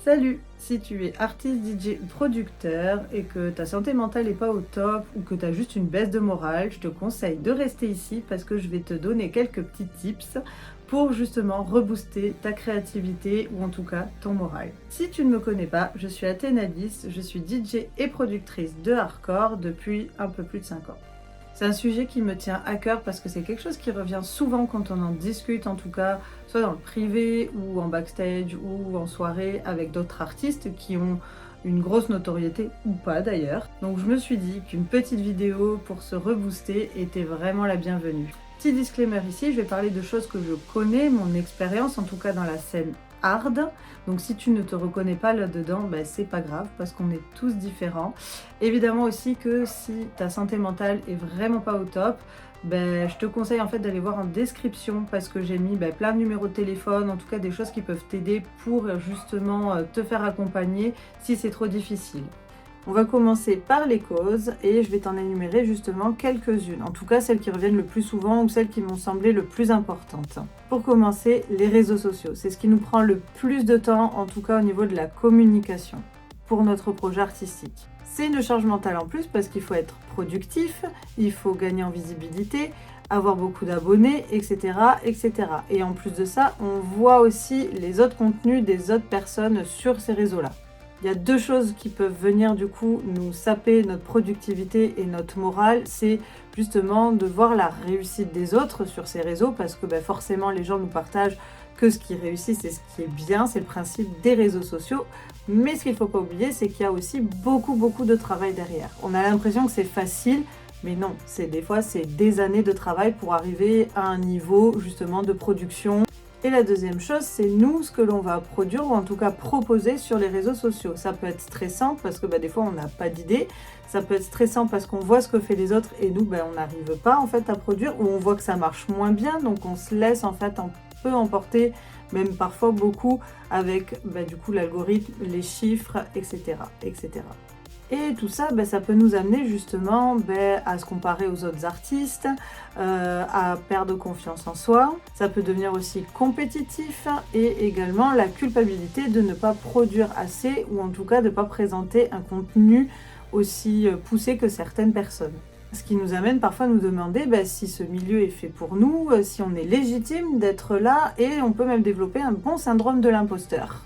Salut! Si tu es artiste, DJ ou producteur et que ta santé mentale n'est pas au top ou que tu as juste une baisse de morale, je te conseille de rester ici parce que je vais te donner quelques petits tips pour justement rebooster ta créativité ou en tout cas ton moral. Si tu ne me connais pas, je suis Athénalis, je suis DJ et productrice de hardcore depuis un peu plus de 5 ans. C'est un sujet qui me tient à cœur parce que c'est quelque chose qui revient souvent quand on en discute, en tout cas, soit dans le privé ou en backstage ou en soirée avec d'autres artistes qui ont une grosse notoriété ou pas d'ailleurs. Donc je me suis dit qu'une petite vidéo pour se rebooster était vraiment la bienvenue. Petit disclaimer ici, je vais parler de choses que je connais, mon expérience en tout cas dans la scène hard. Donc si tu ne te reconnais pas là-dedans, c'est pas grave parce qu'on est tous différents. Évidemment aussi que si ta santé mentale est vraiment pas au top, je te conseille en fait d'aller voir en description parce que j'ai mis plein de numéros de téléphone, en tout cas des choses qui peuvent t'aider pour justement te faire accompagner si c'est trop difficile. On va commencer par les causes et je vais t'en énumérer justement quelques-unes, en tout cas celles qui reviennent le plus souvent ou celles qui m'ont semblé le plus importantes. Pour commencer, les réseaux sociaux, c'est ce qui nous prend le plus de temps, en tout cas au niveau de la communication, pour notre projet artistique. C'est une charge mentale en plus parce qu'il faut être productif, il faut gagner en visibilité, avoir beaucoup d'abonnés, etc., etc. Et en plus de ça, on voit aussi les autres contenus des autres personnes sur ces réseaux-là. Il y a deux choses qui peuvent venir du coup nous saper notre productivité et notre morale, c'est justement de voir la réussite des autres sur ces réseaux parce que forcément les gens nous partagent que ce qui réussit c'est ce qui est bien, c'est le principe des réseaux sociaux. Mais ce qu'il ne faut pas oublier c'est qu'il y a aussi beaucoup de travail derrière. On a l'impression que c'est facile, mais non, des fois c'est des années de travail pour arriver à un niveau justement de production. Et la deuxième chose, c'est nous, ce que l'on va produire ou en tout cas proposer sur les réseaux sociaux. Ça peut être stressant parce que des fois on n'a pas d'idée. Ça peut être stressant parce qu'on voit ce que fait les autres et nous, on n'arrive pas en fait à produire ou on voit que ça marche moins bien. Donc on se laisse en fait un peu emporter, même parfois beaucoup, avec du coup l'algorithme, les chiffres, etc., etc. Et tout ça, ça peut nous amener justement à se comparer aux autres artistes, à perdre confiance en soi. Ça peut devenir aussi compétitif et également la culpabilité de ne pas produire assez ou en tout cas de ne pas présenter un contenu aussi poussé que certaines personnes. Ce qui nous amène parfois à nous demander si ce milieu est fait pour nous, si on est légitime d'être là et on peut même développer un bon syndrome de l'imposteur.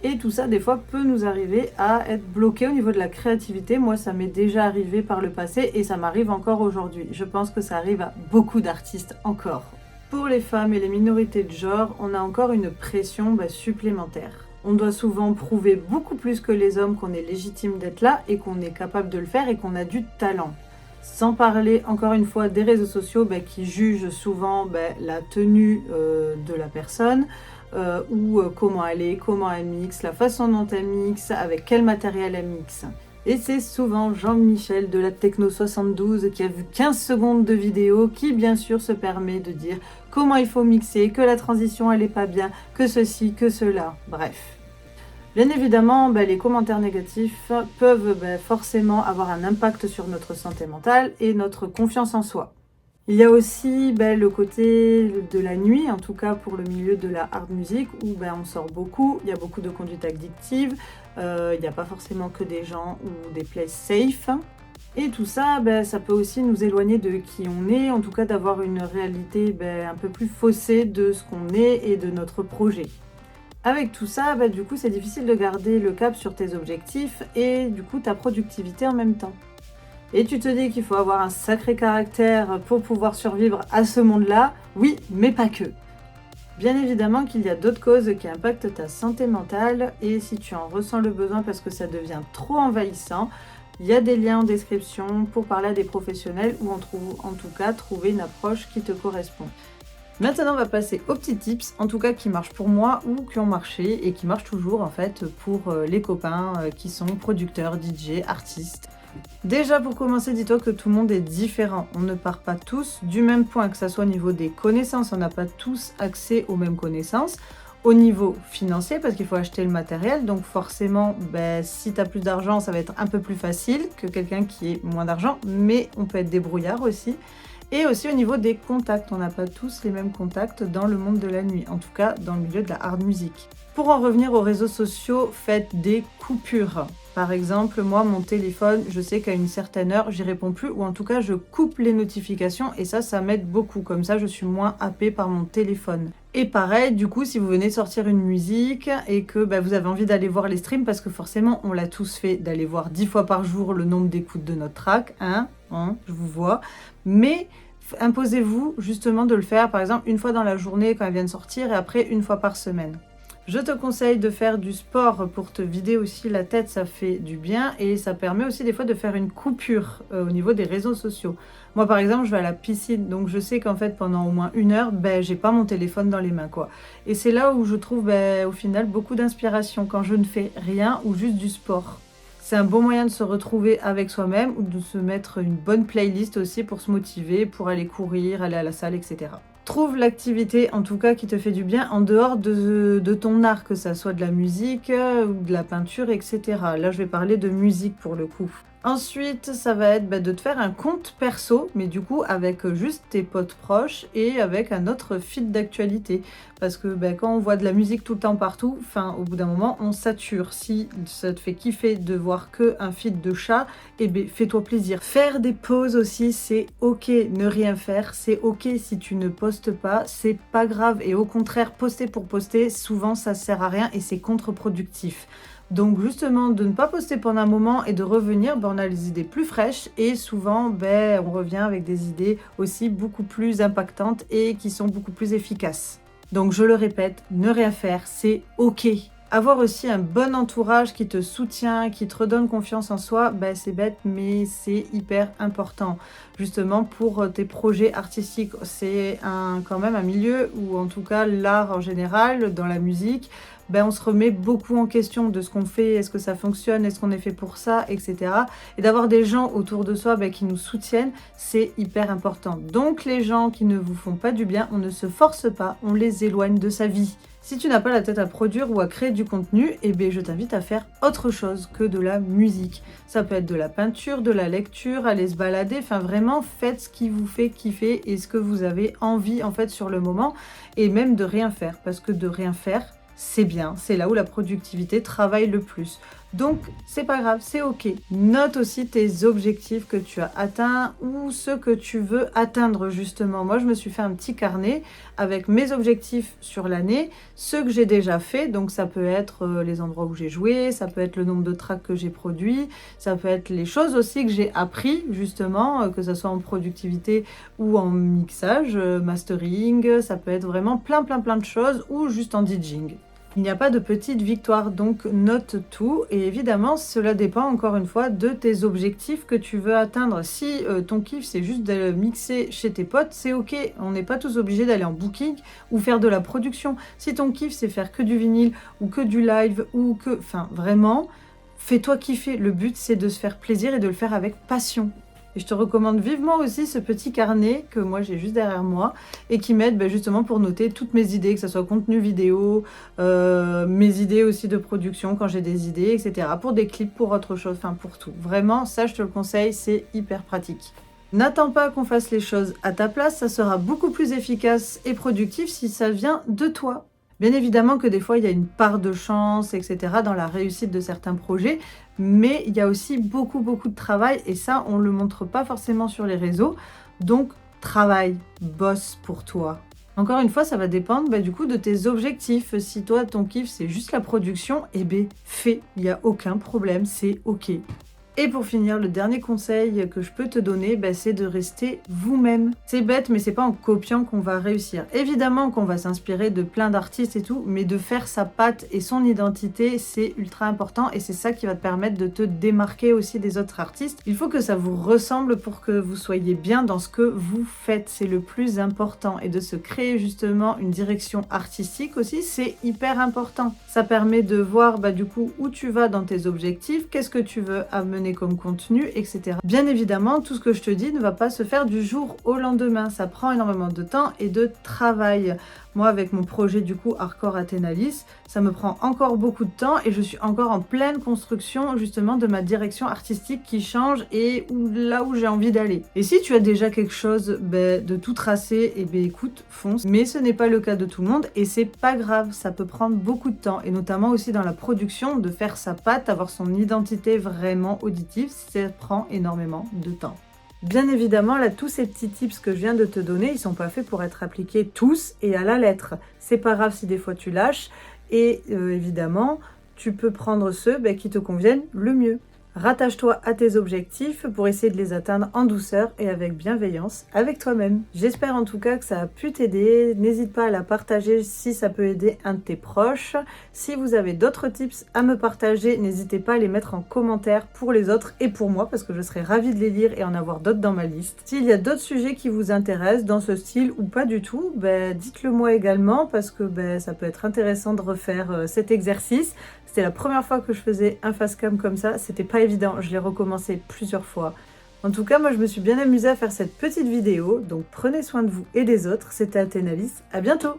Et tout ça, des fois, peut nous arriver à être bloqué au niveau de la créativité. Moi, ça m'est déjà arrivé par le passé et ça m'arrive encore aujourd'hui. Je pense que ça arrive à beaucoup d'artistes encore. Pour les femmes et les minorités de genre, on a encore une pression supplémentaire. On doit souvent prouver beaucoup plus que les hommes qu'on est légitime d'être là et qu'on est capable de le faire et qu'on a du talent. Sans parler, encore une fois, des réseaux sociaux qui jugent souvent la tenue de la personne, ou comment elle mixe, la façon dont elle mixe, avec quel matériel elle mixe. Et c'est souvent Jean-Michel de la Techno 72 qui a vu 15 secondes de vidéo qui bien sûr se permet de dire comment il faut mixer, que la transition elle est pas bien, que ceci, que cela, bref. Bien évidemment, les commentaires négatifs peuvent forcément avoir un impact sur notre santé mentale et notre confiance en soi. Il y a aussi le côté de la nuit, en tout cas pour le milieu de la hard music, où on sort beaucoup, il y a beaucoup de conduites addictives, il n'y a pas forcément que des gens ou des places safe. Et tout ça, ça peut aussi nous éloigner de qui on est, en tout cas d'avoir une réalité un peu plus faussée de ce qu'on est et de notre projet. Avec tout ça, du coup c'est difficile de garder le cap sur tes objectifs et du coup ta productivité en même temps. Et tu te dis qu'il faut avoir un sacré caractère pour pouvoir survivre à ce monde-là, oui, mais pas que. Bien évidemment qu'il y a d'autres causes qui impactent ta santé mentale et si tu en ressens le besoin parce que ça devient trop envahissant, il y a des liens en description pour parler à des professionnels ou en tout cas trouver une approche qui te correspond. Maintenant, on va passer aux petits tips, en tout cas qui marchent pour moi ou qui ont marché et qui marchent toujours en fait pour les copains qui sont producteurs, DJ, artistes. Déjà pour commencer, dis-toi que tout le monde est différent. On ne part pas tous du même point, que ce soit au niveau des connaissances, on n'a pas tous accès aux mêmes connaissances. Au niveau financier, parce qu'il faut acheter le matériel, donc forcément, si tu as plus d'argent, ça va être un peu plus facile que quelqu'un qui ait moins d'argent, mais on peut être débrouillard aussi. Et aussi au niveau des contacts, on n'a pas tous les mêmes contacts dans le monde de la nuit, en tout cas dans le milieu de la hard music. Pour en revenir aux réseaux sociaux, faites des coupures. Par exemple, moi, mon téléphone, je sais qu'à une certaine heure, j'y réponds plus, ou en tout cas, je coupe les notifications, et ça m'aide beaucoup. Comme ça, je suis moins happée par mon téléphone. Et pareil, du coup, si vous venez de sortir une musique et que vous avez envie d'aller voir les streams, parce que forcément, on l'a tous fait, d'aller voir 10 fois par jour le nombre d'écoutes de notre track, je vous vois. Mais imposez-vous justement de le faire, par exemple, une fois dans la journée quand elle vient de sortir, et après une fois par semaine. Je te conseille de faire du sport pour te vider aussi la tête, ça fait du bien et ça permet aussi des fois de faire une coupure au niveau des réseaux sociaux. Moi par exemple, je vais à la piscine, donc je sais qu'en fait pendant au moins 1 heure, j'ai pas mon téléphone dans les mains quoi. Et c'est là où je trouve au final beaucoup d'inspiration quand je ne fais rien ou juste du sport. C'est un bon moyen de se retrouver avec soi-même ou de se mettre une bonne playlist aussi pour se motiver, pour aller courir, aller à la salle, etc. Trouve l'activité en tout cas qui te fait du bien en dehors de ton art, que ça soit de la musique ou de la peinture, etc. Là, je vais parler de musique pour le coup. Ensuite, ça va être de te faire un compte perso, mais du coup avec juste tes potes proches et avec un autre feed d'actualité. Parce que quand on voit de la musique tout le temps partout, au bout d'un moment, on sature. Si ça te fait kiffer de voir qu'un feed de chat, fais-toi plaisir. Faire des pauses aussi, c'est ok. Ne rien faire, c'est ok. Si tu ne postes pas, c'est pas grave. Et au contraire, poster pour poster, souvent ça sert à rien et c'est contre-productif. Donc justement, de ne pas poster pendant un moment et de revenir, on a les idées plus fraîches et souvent, on revient avec des idées aussi beaucoup plus impactantes et qui sont beaucoup plus efficaces. Donc je le répète, ne rien faire, c'est ok. Avoir aussi un bon entourage qui te soutient, qui te redonne confiance en soi, c'est bête, mais c'est hyper important. Justement, pour tes projets artistiques, c'est quand même un milieu où, en tout cas, l'art en général, dans la musique, on se remet beaucoup en question de ce qu'on fait, est-ce que ça fonctionne, est-ce qu'on est fait pour ça, etc. Et d'avoir des gens autour de soi qui nous soutiennent, c'est hyper important. Donc les gens qui ne vous font pas du bien, on ne se force pas, on les éloigne de sa vie. Si tu n'as pas la tête à produire ou à créer du contenu, je t'invite à faire autre chose que de la musique. Ça peut être de la peinture, de la lecture, aller se balader, vraiment faites ce qui vous fait kiffer et ce que vous avez envie en fait sur le moment et même de rien faire parce que de rien faire, c'est bien, c'est là où la productivité travaille le plus. Donc, c'est pas grave, c'est ok. Note aussi tes objectifs que tu as atteints ou ceux que tu veux atteindre justement. Moi, je me suis fait un petit carnet avec mes objectifs sur l'année, ceux que j'ai déjà fait. Donc, ça peut être les endroits où j'ai joué, ça peut être le nombre de tracks que j'ai produits, ça peut être les choses aussi que j'ai appris justement, que ce soit en productivité ou en mixage, mastering, ça peut être vraiment plein de choses ou juste en DJing. Il n'y a pas de petite victoire, donc note tout. Et évidemment, cela dépend encore une fois de tes objectifs que tu veux atteindre. Si ton kiff, c'est juste de mixer chez tes potes, c'est ok. On n'est pas tous obligés d'aller en booking ou faire de la production. Si ton kiff, c'est faire que du vinyle ou que du live ou que... vraiment, fais-toi kiffer. Le but, c'est de se faire plaisir et de le faire avec passion. Et je te recommande vivement aussi ce petit carnet que moi j'ai juste derrière moi et qui m'aide justement pour noter toutes mes idées, que ce soit contenu vidéo, mes idées aussi de production quand j'ai des idées, etc. Pour des clips, pour autre chose, pour tout. Vraiment, ça je te le conseille, c'est hyper pratique. N'attends pas qu'on fasse les choses à ta place, ça sera beaucoup plus efficace et productif si ça vient de toi. Bien évidemment que des fois, il y a une part de chance, etc. dans la réussite de certains projets, mais il y a aussi beaucoup de travail et ça, on ne le montre pas forcément sur les réseaux. Donc, travaille, bosse pour toi. Encore une fois, ça va dépendre du coup de tes objectifs. Si toi, ton kiff, c'est juste la production, fais, il n'y a aucun problème, c'est ok. Et pour finir, le dernier conseil que je peux te donner, c'est de rester vous-même. C'est bête, mais c'est pas en copiant qu'on va réussir. Évidemment qu'on va s'inspirer de plein d'artistes et tout, mais de faire sa patte et son identité, c'est ultra important et c'est ça qui va te permettre de te démarquer aussi des autres artistes. Il faut que ça vous ressemble pour que vous soyez bien dans ce que vous faites. C'est le plus important. Et de se créer justement une direction artistique aussi, c'est hyper important. Ça permet de voir du coup où tu vas dans tes objectifs, qu'est-ce que tu veux amener comme contenu, etc. Bien évidemment, tout ce que je te dis ne va pas se faire du jour au lendemain. Ça prend énormément de temps et de travail. Moi, avec mon projet du coup Hardcore Athénalis, ça me prend encore beaucoup de temps et je suis encore en pleine construction justement de ma direction artistique qui change et là où j'ai envie d'aller. Et si tu as déjà quelque chose de tout tracé, et écoute, fonce. Mais ce n'est pas le cas de tout le monde et c'est pas grave, ça peut prendre beaucoup de temps et notamment aussi dans la production, de faire sa patte, avoir son identité vraiment auditive, ça prend énormément de temps. Bien évidemment, là, tous ces petits tips que je viens de te donner, ils sont pas faits pour être appliqués tous et à la lettre. C'est pas grave si des fois tu lâches et évidemment, tu peux prendre ceux qui te conviennent le mieux. Rattache-toi à tes objectifs pour essayer de les atteindre en douceur et avec bienveillance avec toi-même. J'espère en tout cas que ça a pu t'aider. N'hésite pas à la partager si ça peut aider un de tes proches. Si vous avez d'autres tips à me partager, n'hésitez pas à les mettre en commentaire pour les autres et pour moi parce que je serais ravie de les lire et en avoir d'autres dans ma liste. S'il y a d'autres sujets qui vous intéressent dans ce style ou pas du tout, dites-le moi également parce que ça peut être intéressant de refaire cet exercice. C'était la première fois que je faisais un facecam comme ça, c'était pas évident, je l'ai recommencé plusieurs fois. En tout cas, moi je me suis bien amusée à faire cette petite vidéo, donc prenez soin de vous et des autres, c'était Athénalis, à bientôt!